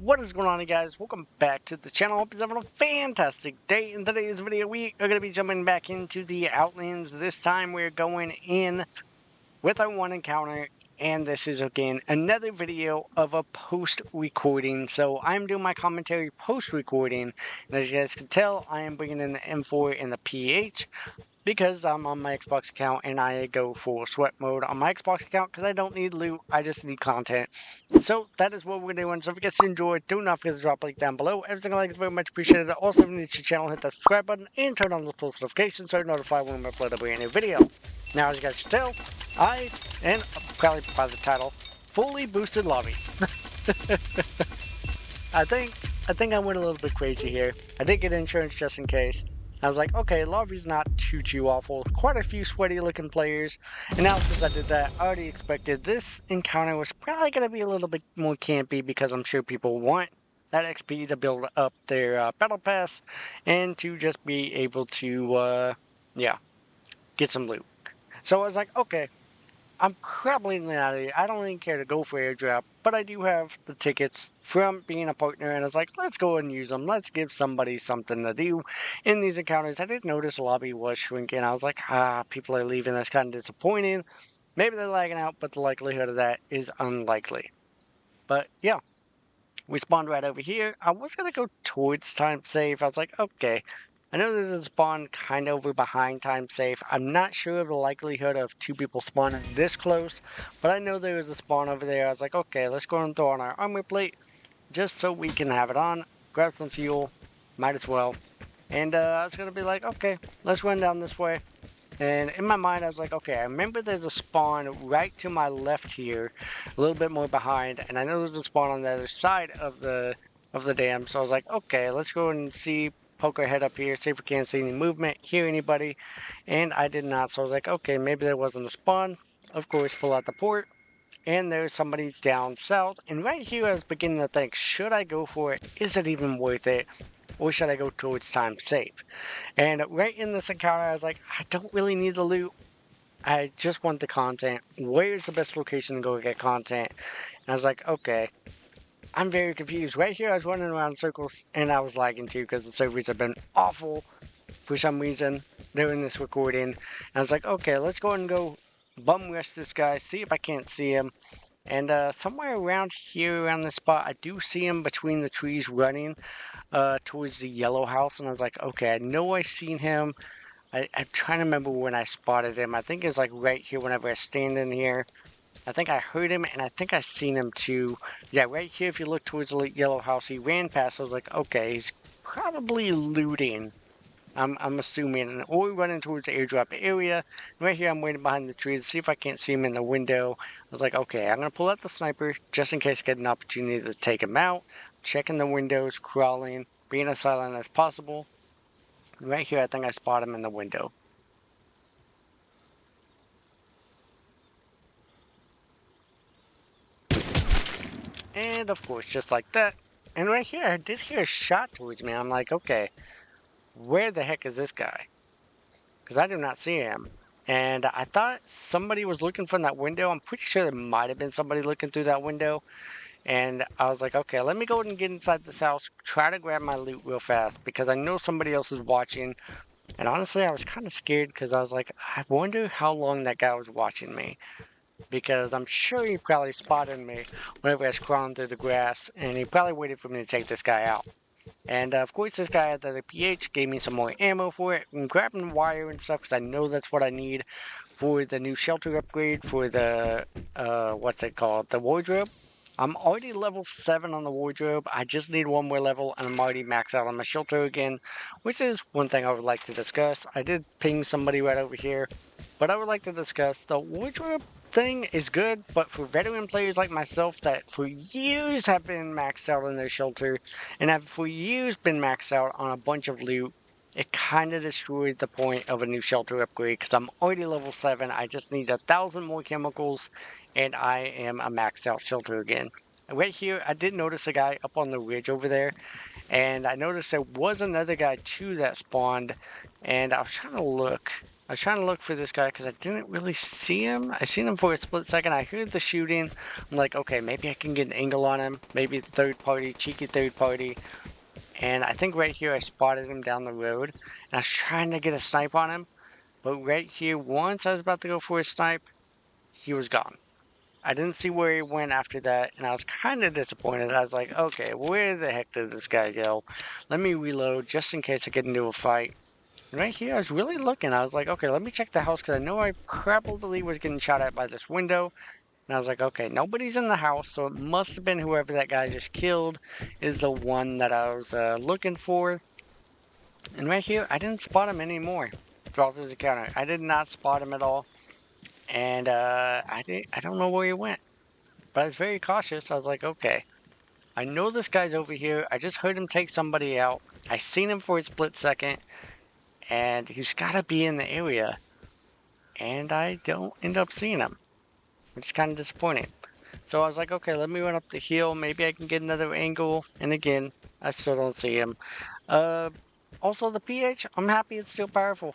What is going on, you guys? Welcome back to the channel. Hope you're having a fantastic day. In today's video, we are going to be jumping back into the Outlands. This time, we're going in with our one encounter, and this is, again, another video of a post-recording. So, I'm doing my commentary post-recording, and as you guys can tell, I am bringing in the M4 and the PH, because I'm on my Xbox account and I go full sweat mode on my Xbox account because I don't need loot, I just need content. So that is what we're doing. So if you guys enjoyed, do not forget to drop a like down below. Everything I like is very much appreciated. Also, if you're new to the channel, hit that subscribe button and turn on the post notifications so you're notified when we upload a brand new video. Now, as you guys can tell, I, and probably by the title, fully boosted lobby. I think I went a little bit crazy here. I did get insurance just in case. I was like, okay, lobby's not too awful. Quite a few sweaty looking players. And now since I did that, I already expected this encounter was probably going to be a little bit more campy because I'm sure people want that XP to build up their battle pass and to just be able to, yeah, get some loot. So I was like, okay, I'm probably not. I don't even care to go for airdrop, but I do have the tickets from being a partner, and I was like, let's go and use them. Let's give somebody something to do in these encounters. I did notice the lobby was shrinking. I was like, people are leaving. That's kind of disappointing. Maybe they're lagging out, but the likelihood of that is unlikely. But yeah, we spawned right over here. I was going to go towards time safe. I was like, okay. I know there's a spawn kind of over behind time safe. I'm not sure of the likelihood of two people spawning this close, but I know there was a spawn over there. I was like, okay, let's go and throw on our armor plate just so we can have it on. Grab some fuel. Might as well. And I was going to be like, okay, let's run down this way. And in my mind, I was like, okay, I remember there's a spawn right to my left here, a little bit more behind, and I know there's a spawn on the other side of the dam. So I was like, okay, let's go and see, poke our head up here, see if we can't see any movement, hear anybody, and I did not. So I was like, okay, maybe there wasn't a spawn. Of course, pull out the port, and there's somebody down south. And right here, I was beginning to think, should I go for it? Is it even worth it? Or should I go towards time safe? And right in this encounter, I was like, I don't really need the loot. I just want the content. Where's the best location to go get content? And I was like, okay. I'm very confused. Right here, I was running around in circles, and I was lagging too because the servers have been awful for some reason during this recording. And I was like, okay, let's go and go bum rush this guy, see if I can't see him. And somewhere around here, around this spot, I do see him between the trees running towards the yellow house. And I was like, okay, I know I seen him. I'm trying to remember when I spotted him. I think it's like right here whenever I stand in here. I think I heard him, and I think I seen him too. Yeah, right here, if you look towards the yellow house, he ran past. I was like, okay, he's probably looting. I'm assuming, or running towards the airdrop area. Right here, I'm waiting behind the trees to see if I can't see him in the window. I was like, okay, I'm gonna pull out the sniper just in case I get an opportunity to take him out. Checking the windows, crawling, being as silent as possible. Right here, I think I spot him in the window. And of course, just like that. And right here, I did hear a shot towards me. I'm like, okay, where the heck is this guy? Because I do not see him. And I thought somebody was looking from that window. I'm pretty sure there might have been somebody looking through that window. And I was like, okay, let me go and get inside this house, try to grab my loot real fast, because I know somebody else is watching. And honestly, I was kind of scared because I was like, I wonder how long that guy was watching me. Because I'm sure he probably spotted me whenever I was crawling through the grass, and he probably waited for me to take this guy out. And of course, this guy at the PH gave me some more ammo for it. I'm grabbing wire and stuff because I know that's what I need for the new shelter upgrade for the, what's it called? The wardrobe. I'm already level 7 on the wardrobe. I just need one more level, and I'm already maxed out on my shelter again, which is one thing I would like to discuss. I did ping somebody right over here, but I would like to discuss the wardrobe thing is good, but for veteran players like myself that for years have been maxed out on their shelter and have for years been maxed out on a bunch of loot, it kind of destroyed the point of a new shelter upgrade because I'm already level 7. I just need 1,000 more chemicals and I am a maxed out shelter again. right here, I did notice a guy up on the ridge over there, and I noticed there was another guy too that spawned, and I was trying to look. I was trying to look for this guy because I didn't really see him. I seen him for a split second. I heard the shooting. I'm like, okay, maybe I can get an angle on him. Maybe third party, cheeky third party. And I think right here I spotted him down the road. And I was trying to get a snipe on him. But right here, once I was about to go for a snipe, he was gone. I didn't see where he went after that, and I was kind of disappointed. I was like, okay, where the heck did this guy go? Let me reload just in case I get into a fight. And right here, I was really looking. I was like, okay, let me check the house because I know I probably was getting shot at by this window. And I was like, okay, nobody's in the house, so it must have been whoever that guy just killed is the one that I was looking for. And right here, I didn't spot him anymore throughout this encounter. I did not spot him at all. And I don't know where he went. But I was very cautious. I was like, okay, I know this guy's over here. I just heard him take somebody out. I seen him for a split second, and he's got to be in the area. And I don't end up seeing him, which is kind of disappointing. So I was like, okay, let me run up the hill. Maybe I can get another angle. And again, I still don't see him. Uh, Also, the PH, I'm happy it's still powerful.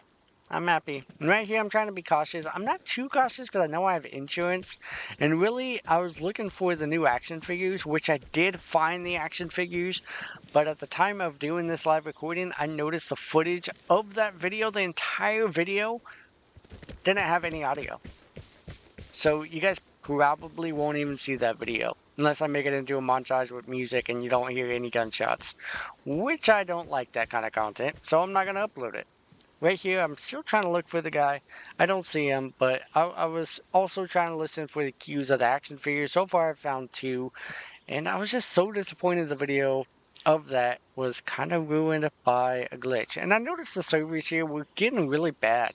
I'm happy. And right here, I'm trying to be cautious. I'm not too cautious because I know I have insurance. And really, I was looking for the new action figures, which I did find the action figures. But at the time of doing this live recording, I noticed the footage of that video, the entire video, didn't have any audio. So you guys probably won't even see that video. Unless I make it into a montage with music and you don't hear any gunshots. Which I don't like that kind of content, so I'm not going to upload it. Right here, I'm still trying to look for the guy. I don't see him, but I was also trying to listen for the cues of the action figures. So far, I've found 2, and I was just so disappointed the video of that was kind of ruined by a glitch. And I noticed the servers here were getting really bad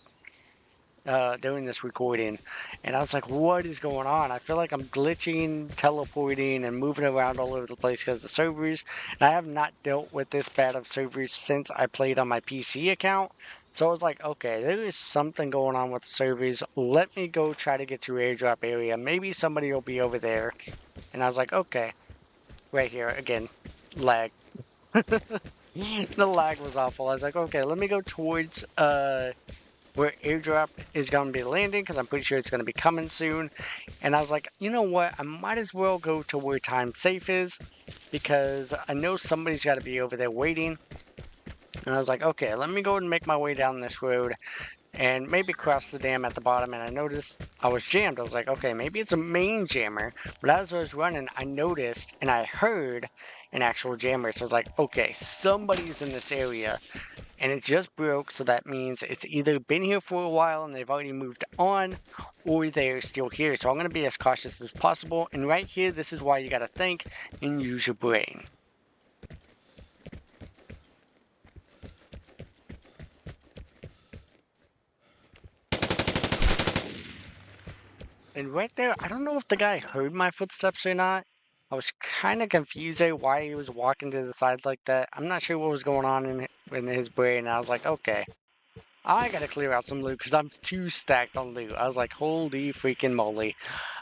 doing this recording, and I was like, what is going on? I feel like I'm glitching, teleporting, and moving around all over the place because the servers, and I have not dealt with this bad of servers since I played on my PC account. So I was like, okay, there is something going on with the servers. Let me go try to get to airdrop area. Maybe somebody will be over there. And I was like, okay, right here again, lag. The lag was awful. I was like, okay, let me go towards where airdrop is going to be landing because I'm pretty sure it's going to be coming soon. And I was like, you know what? I might as well go to where time safe is because I know somebody's got to be over there waiting. And I was like, okay, let me go and make my way down this road and maybe cross the dam at the bottom. And I noticed I was jammed. I was like, okay, maybe it's a main jammer. But as I was running, I noticed and I heard an actual jammer. So I was like, okay, somebody's in this area. And it just broke, so that means it's either been here for a while and they've already moved on, or they're still here. So I'm going to be as cautious as possible. And right here, this is why you got to think and use your brain. And right there, I don't know if the guy heard my footsteps or not. I was kind of confused there why he was walking to the side like that. I'm not sure what was going on in his brain. I was like, okay, I gotta clear out some loot because I'm too stacked on loot. I was like, holy freaking moly.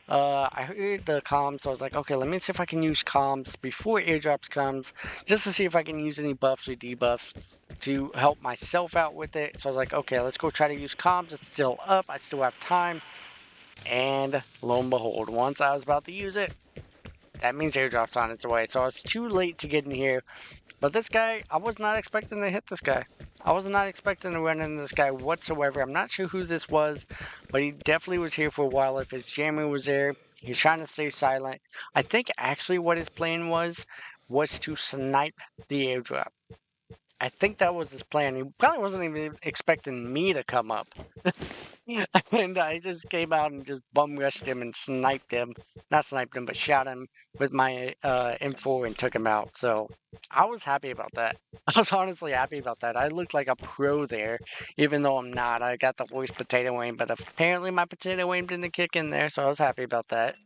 I heard the comms, so I was like, okay, let me see if I can use comms before airdrops comes, just to see if I can use any buffs or debuffs to help myself out with it. So I was like, okay, let's go try to use comms. It's still up. I still have time. And lo and behold, once I was about to use it, that means airdrop's on its way. So I was too late to get in here. But this guy, I was not expecting to hit this guy. I was not expecting to run into this guy whatsoever. I'm not sure who this was, but he definitely was here for a while. If his jammer was there, he's trying to stay silent. I think actually what his plan was to snipe the airdrop. I think that was his plan. He probably wasn't even expecting me to come up. And I just came out and just bum rushed him and sniped him. Not sniped him, but shot him with my M4 and took him out. So I was happy about that. I was honestly happy about that. I looked like a pro there, even though I'm not. I got the worst potato aim, but apparently my potato aim didn't kick in there, so I was happy about that.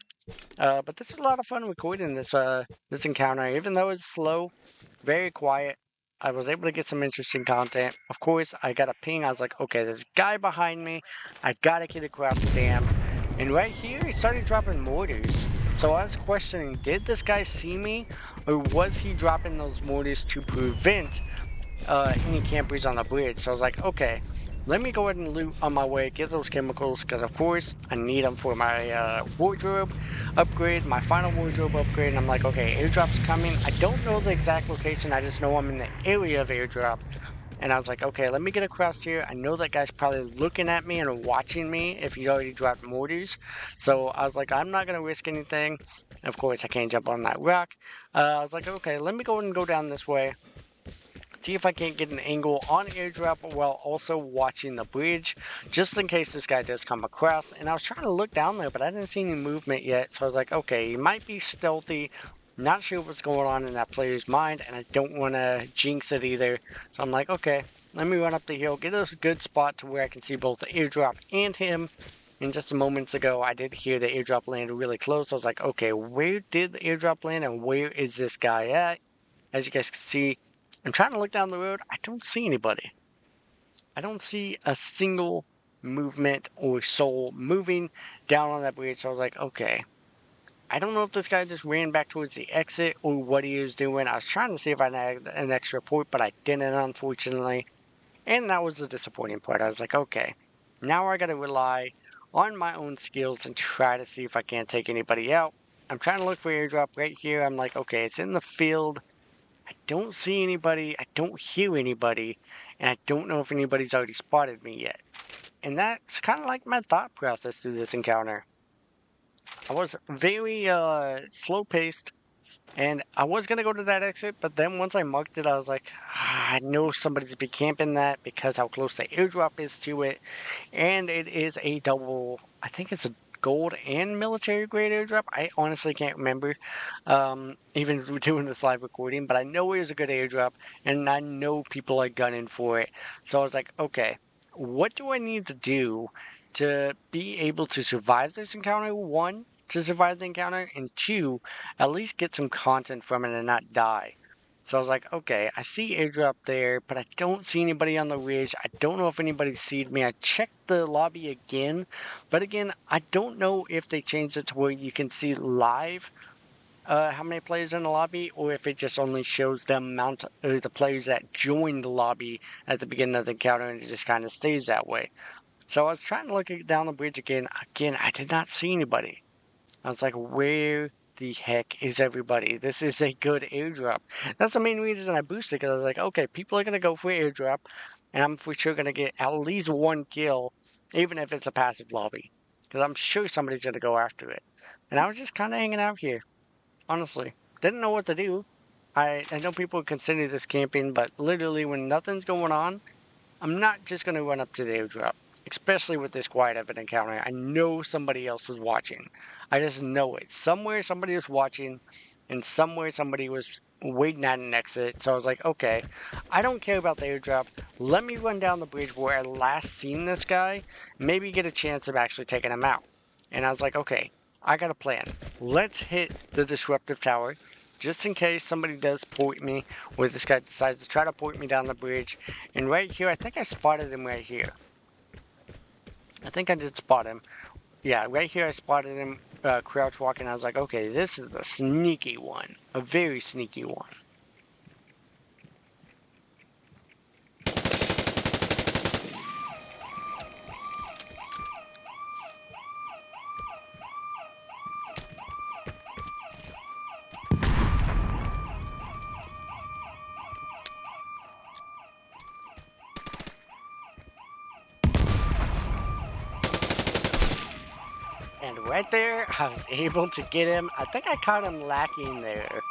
But this is a lot of fun recording this encounter, even though it's slow, very quiet. I was able to get some interesting content. Of course, I got a ping. I was like, okay, there's a guy behind me. I gotta get across the dam. And right here, he started dropping mortars. So I was questioning, did this guy see me, or was he dropping those mortars to prevent any campers on the bridge? So I was like, okay, let me go ahead and loot on my way, get those chemicals, because of course I need them for my wardrobe upgrade, my final wardrobe upgrade. And I'm like, okay, airdrop's coming. I don't know the exact location, I just know I'm in the area of airdrop. And I was like, okay, let me get across here. I know that guy's probably looking at me and watching me if he already dropped mortars. So I was like, I'm not going to risk anything. Of course, I can't jump on that rock. I was like, okay, let me go and go down this way. See if I can't get an angle on airdrop while also watching the bridge, just in case this guy does come across. And I was trying to look down there, but I didn't see any movement yet. So I was like, okay, he might be stealthy. Not sure what's going on in that player's mind, and I don't want to jinx it either. So I'm like, okay, let me run up the hill, get a good spot to where I can see both the airdrop and him. And just a moments ago, I did hear the airdrop land really close. So I was like, okay, where did the airdrop land and where is this guy at? As you guys can see, I'm trying to look down the road. I don't see anybody. I don't see a single movement or soul moving down on that bridge. So I was like, okay. I don't know if this guy just ran back towards the exit or what he was doing. I was trying to see if I had an extra port, but I didn't, unfortunately. And that was the disappointing part. I was like, okay, now I got to rely on my own skills and try to see if I can't take anybody out. I'm trying to look for airdrop right here. I'm like, okay, it's in the field. I don't see anybody, I don't hear anybody, and I don't know if anybody's already spotted me yet. And that's kind of like my thought process through this encounter. I was very slow-paced, and I was going to go to that exit, but then once I marked it, I was like, I know somebody's been camping that because how close the airdrop is to it. And it is a double, I think it's a gold and military grade airdrop. I honestly can't remember, even doing this live recording, but I know it was a good airdrop, and I know people are gunning for it. So I was like, okay, what do I need to do to be able to survive this encounter? One, to survive the encounter, and two, at least get some content from it and not die. So I was like, okay, I see airdrop there, but I don't see anybody on the ridge. I don't know if anybody's seen me. I checked the lobby again, but again, I don't know if they changed it to where you can see live how many players in the lobby, or if it just only shows the amount or the players that joined the lobby at the beginning of the encounter, and it just kind of stays that way. So I was trying to look down the bridge again. Again, I did not see anybody. I was like, where the heck is everybody? This is a good airdrop. That's the main reason I boosted, because I was like, okay, people are going to go for airdrop, and I'm for sure going to get at least one kill, even if it's a passive lobby, because I'm sure somebody's going to go after it. And I was just kind of hanging out here, honestly. Didn't know what to do. I know people consider this camping, but literally when nothing's going on, I'm not just going to run up to the airdrop, especially with this quiet of an encounter. I know somebody else was watching. I just know it. Somewhere somebody was watching, and somewhere somebody was waiting at an exit. So I was like, okay, I don't care about the airdrop. Let me run down the bridge where I last seen this guy, maybe get a chance of actually taking him out. And I was like, okay, I got a plan. Let's hit the disruptive tower, just in case somebody does point me, or this guy decides to try to point me down the bridge. And right here, I think I spotted him right here. I think I did spot him. Yeah, right here I spotted him crouch walking. I was like, okay, this is the sneaky one. A very sneaky one. And right there, I was able to get him. I think I caught him lacking there,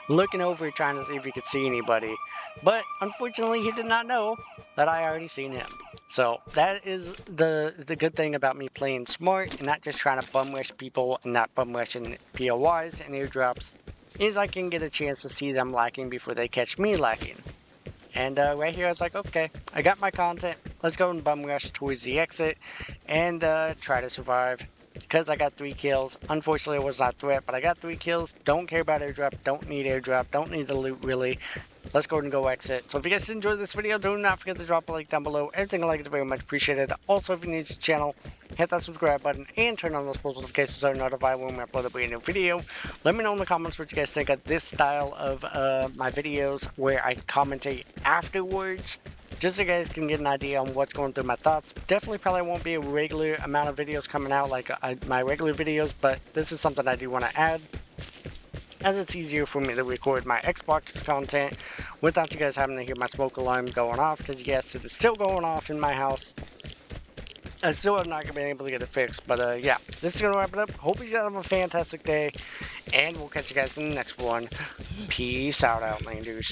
looking over trying to see if he could see anybody. But unfortunately, he did not know that I already seen him. So that is the good thing about me playing smart and not just trying to bum rush people and not bum rushing POIs and airdrops, is I can get a chance to see them lacking before they catch me lacking. And right here, I was like, okay, I got my content. Let's go and bum rush towards the exit and try to survive. Because I got 3 kills. Unfortunately, it was not threat, but I got 3 kills. Don't care about airdrop. Don't need airdrop. Don't need the loot, really. Let's go and go exit. So if you guys enjoyed this video, do not forget to drop a like down below. Everything I like is very much appreciated. Also, if you're new to the channel, hit that subscribe button, and turn on those post notifications so you're notified when we upload a brand new video. Let me know in the comments what you guys think of this style of my videos where I commentate afterwards, just so you guys can get an idea on what's going through my thoughts. Definitely probably won't be a regular amount of videos coming out like my regular videos, but this is something I do want to add, as it's easier for me to record my Xbox content without you guys having to hear my smoke alarm going off, because yes, it is still going off in my house. I still have not been able to get it fixed, but yeah, this is going to wrap it up. Hope you guys have a fantastic day, and we'll catch you guys in the next one. Peace out, Outlanders.